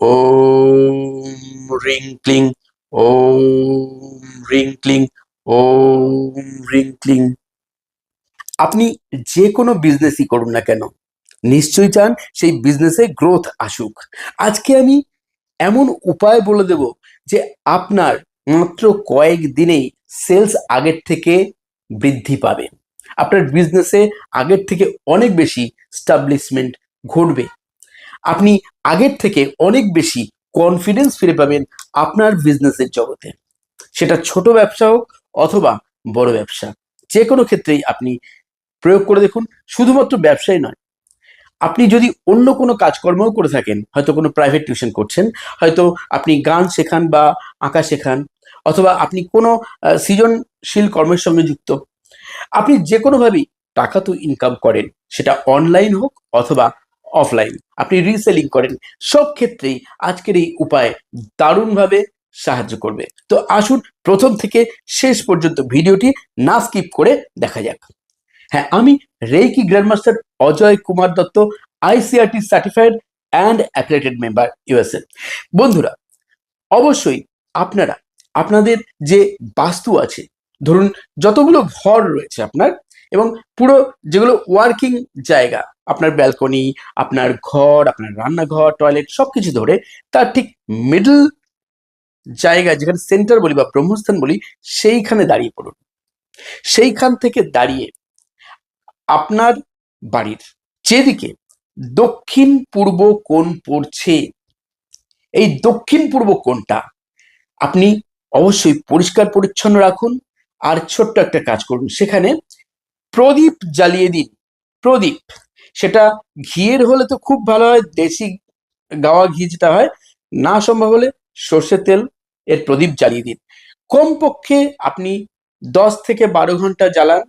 ওম ring ক্লিং, ওম ring ক্লিং, ওম ring ক্লিং। আপনি যে কোনো বিজনেসই করুন না কেন, নিশ্চয়ই চান সেই বিজনেসে গ্রোথ আসুক। আজকে আমি এমন উপায় বলে দেব যে আপনার মাত্র কয়েক দিনেই সেলস আগের থেকে বৃদ্ধি পাবে, আপনার বিজনেসে আগের থেকে অনেক বেশি স্টাবলিশমেন্ট ঘটবে, আপনি আগের থেকে অনেক বেশি কনফিডেন্স ফিরে পাবেন আপনার বিজনেসের জগতে। সেটা ছোট ব্যবসা হোক অথবা বড় ব্যবসা, যে কোনো ক্ষেত্রেই আপনি প্রয়োগ করে দেখুন। শুধুমাত্র ব্যবসায় নয়, আপনি যদি অন্য কোনো কাজকর্মও করে থাকেন, হয়তো কোনো প্রাইভেট টিউশন করছেন, হয়তো আপনি গান শেখান বা আঁকা শেখান, অথবা আপনি কোনো সৃজনশীল কর্মের সঙ্গে যুক্ত, আপনি যে কোনোভাবেই টাকা তো ইনকাম করেন, সেটা অনলাইন হোক অথবা অফলাইন, আপনি রিসেলিং করেন, সব ক্ষেত্রেই আজকের এই উপায় দারুণভাবে সাহায্য করবে। তো আসুন প্রথম থেকে শেষ পর্যন্ত ভিডিওটি না স্কিপ করে দেখা যাক। হ্যাঁ, আমি reiki grandmaster Ajay Kumar Dutta, ICRT certified and accredited member, USA. বন্ধুরা, অবশ্যই আপনারা আপনাদের যে বাস্তু আছে, ধরুন যতগুলো ঘর রয়েছে আপনার, এবং পুরো যেগুলো ওয়ার্কিং জায়গা, আপনার ব্যালকনি, আপনার ঘর, আপনার রান্নাঘর, টয়লেট সবকিছু ধরে তার ঠিক মিডল জায়গা, যেখানে সেন্টার বলি বা ব্রহ্মস্থান বলি, সেইখানে দাঁড়িয়ে পড়ুন। সেইখান থেকে দাঁড়িয়ে আপনার বাড়ির যেদিকে দক্ষিণ পূর্ব কোণ পড়ছে, এই দক্ষিণ পূর্ব কোণটা আপনি অবশ্যই পরিষ্কার পরিচ্ছন্ন রাখুন। আর ছোট্ট একটা কাজ করুন, সেখানে প্রদীপ জ্বালিয়ে দিন। প্রদীপ, সেটা ঘিয়ের হলে তো খুব ভালো হয়, দেশি গাওয়া ঘি যেটা হয়, না সম্ভব হলে সর্ষের তেল এর প্রদীপ জ্বালিয়ে দিন। কমপক্ষে আপনি 10 থেকে 12 ঘন্টা জ্বালান।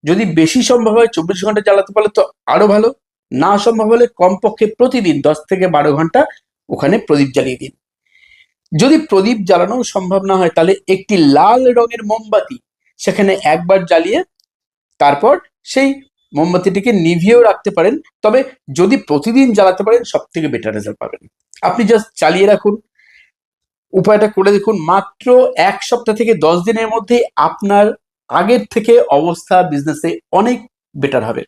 যদি বেশি সম্ভব হয় 24 ঘন্টা জ্বালাতে পারলে তো আরো ভালো, না সম্ভব হলে কমপক্ষে প্রতিদিন 10 থেকে 12 ঘন্টা ওখানে প্রদীপ জ্বালিয়ে দিন। যদি প্রদীপ জ্বালানো সম্ভব না হয়, তাহলে একটি লাল রঙের মোমবাতি সেখানে একবার জ্বালিয়ে তারপর সেই মোমবাতিটিকে নিভিয়েও রাখতে পারেন। তবে যদি প্রতিদিন জ্বালাতে পারেন, সব থেকে বেটার রেজাল্ট পাবেন। আপনি জাস্ট চালিয়ে রাখুন, উপায়টা করে দেখুন। মাত্র 1 সপ্তাহ থেকে 10 দিনের মধ্যে আপনার আগের থেকে অবস্থা বিজনেসে অনেক বেটার হবে।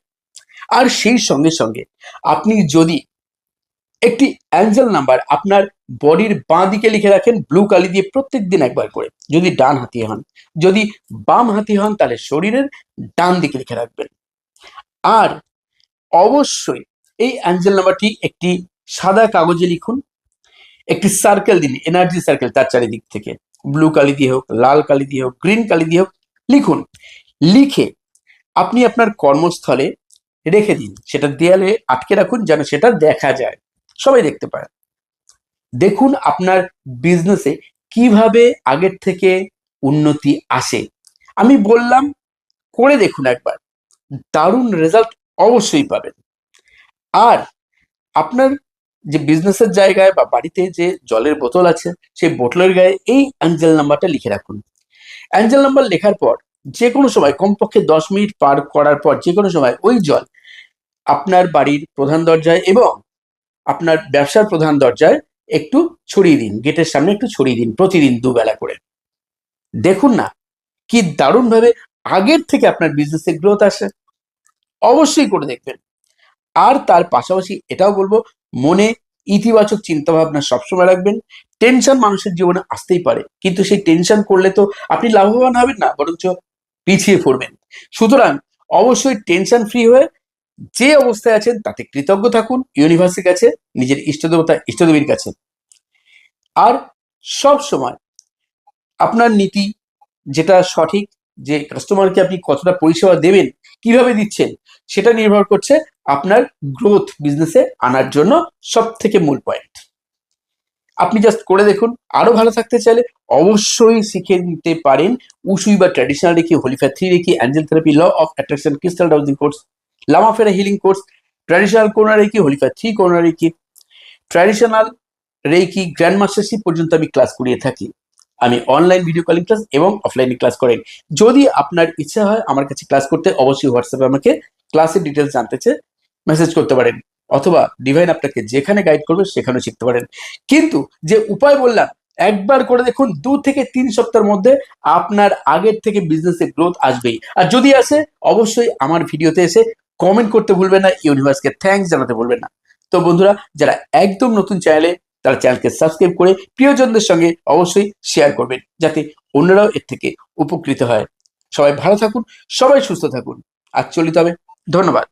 আর সেই সঙ্গে সঙ্গে আপনি যদি একটি অ্যাঞ্জেল নাম্বার আপনার বডির বাঁ দিকে লিখে রাখেন ব্লু কালি দিয়ে, প্রত্যেক দিন একবার করে, যদি ডান হাতি হন, যদি বাম হাতি হন তাহলে শরীরের ডান দিকে লিখে রাখবেন। আর অবশ্যই এই অ্যাঞ্জেল নাম্বারটি একটি সাদা কাগজে লিখুন, একটি সার্কেল দিন, এনার্জি সার্কেল, তার চারিদিক থেকে ব্লু কালি দিয়ে হোক, লাল কালি দিয়ে হোক, গ্রিন কালি দিয়ে হোক লিখুন। লিখে আপনি আপনার কর্মস্থলে রেখে দিন, সেটা দেয়ালে আটকে রাখুন যেন সেটা দেখা যায়, সবাই দেখতে পায়। দেখুন আপনার বিজনেসে কিভাবে আগের থেকে উন্নতি আসে। আমি বললাম, করে দেখুন একবার, দারুণ রেজাল্ট অবশ্যই পাবেন। আর আপনার যে বিজনেসের জায়গায় বা বাড়িতে যে জলের বোতল আছে, সেই বোতলের গায়ে এই অ্যাঞ্জেল নাম্বারটা লিখে রাখুন। অ্যাঞ্জেল নাম্বার লেখার পর যে কোনো সময়, কমপক্ষে 10 মিনিট পার করার পর যে কোনো সময় ওই জল আপনার বাড়ির প্রধান দরজায় এবং আপনার ব্যবসার প্রধান দরজায় একটু ছড়িয়ে দিন, গেটের সামনে একটু ছড়িয়ে দিন, প্রতিদিন দুবেলা করে। দেখুন না কি দারুণ ভাবে আগের থেকে আপনার বিজনেসে গ্রোথ আসে। অবশ্যই করে দেখবেন। আর তার পাশাপাশি এটাও বলবো, মনে ইতিবাচক চিন্তা ভাবনা সবসময় রাখবেন। টেনশন মানুষের জীবনে আসতেই পারে, কিন্তু সেই টেনশন করলে তো আপনি লাভবান হবেন না, বরঞ্চ পিছিয়ে পড়বেন। সুতরাং অবশ্যই টেনশন ফ্রি হয়ে যে অবস্থায় আছেন তাতে কৃতজ্ঞ থাকুন, ইউনিভার্সের কাছে, নিজের ইষ্টদেবতা ইষ্টদেবীর কাছে। আর সব সময় আপনার নীতি যেটা সঠিক, যে কাস্টমারকে আপনি কতটা পরিষেবা দেবেন, কিভাবে দিচ্ছেন, সেটা নির্ভর করছে আপনার গ্রোথ বিজনেসে আনার জন্য সব থেকে মূল পয়েন্ট। আপনি জাস্ট করে দেখুন। আরো ভালো থাকতে চাইলে অবশ্যই শিখে নিতে পারেন উসুই বা traditional reiki, holy fire 3 reiki, angel therapy, law of attraction, crystal dowsing course, lama fera healing course, traditional corona reiki, holy fire 3 corona reiki, traditional reiki grand mastership পর্যন্ত আমি ক্লাস করিয়ে থাকি। আমি অনলাইন ভিডিও কলিং ক্লাস এবং অফলাইনে class করেন। যদি আপনার ইচ্ছা হয় আমার কাছে ক্লাস করতে, অবশ্যই হোয়াটসঅ্যাপে আমাকে ক্লাসের ডিটেলস জানতে চেয়ে মেসেজ করতে পারেন। অথবা ডিভাইন আপনাকে যেখানে গাইড করবে সেখানেও শিখতে পারেন। কিন্তু যে উপায় বললাম, একবার করে দেখুন, 2 থেকে 3 সপ্তাহের মধ্যে আপনার আগের থেকে বিজনেসে গ্রোথ আসবেই। আর যদি আসে, অবশ্যই আমার ভিডিওতে এসে কমেন্ট করতে ভুলবেন না, ইউনিভার্সকে থ্যাঙ্কস জানাতে ভুলবেন না। তো বন্ধুরা, যারা একদম নতুন চ্যানেলে, তারা চ্যানেলকে সাবস্ক্রাইব করে প্রিয়জনদের সঙ্গে অবশ্যই শেয়ার করবেন, যাতে অন্যরাও এর থেকে উপকৃত হয়। সবাই ভালো থাকুন, সবাই সুস্থ থাকুন। আজ চলিত হবে। ধন্যবাদ।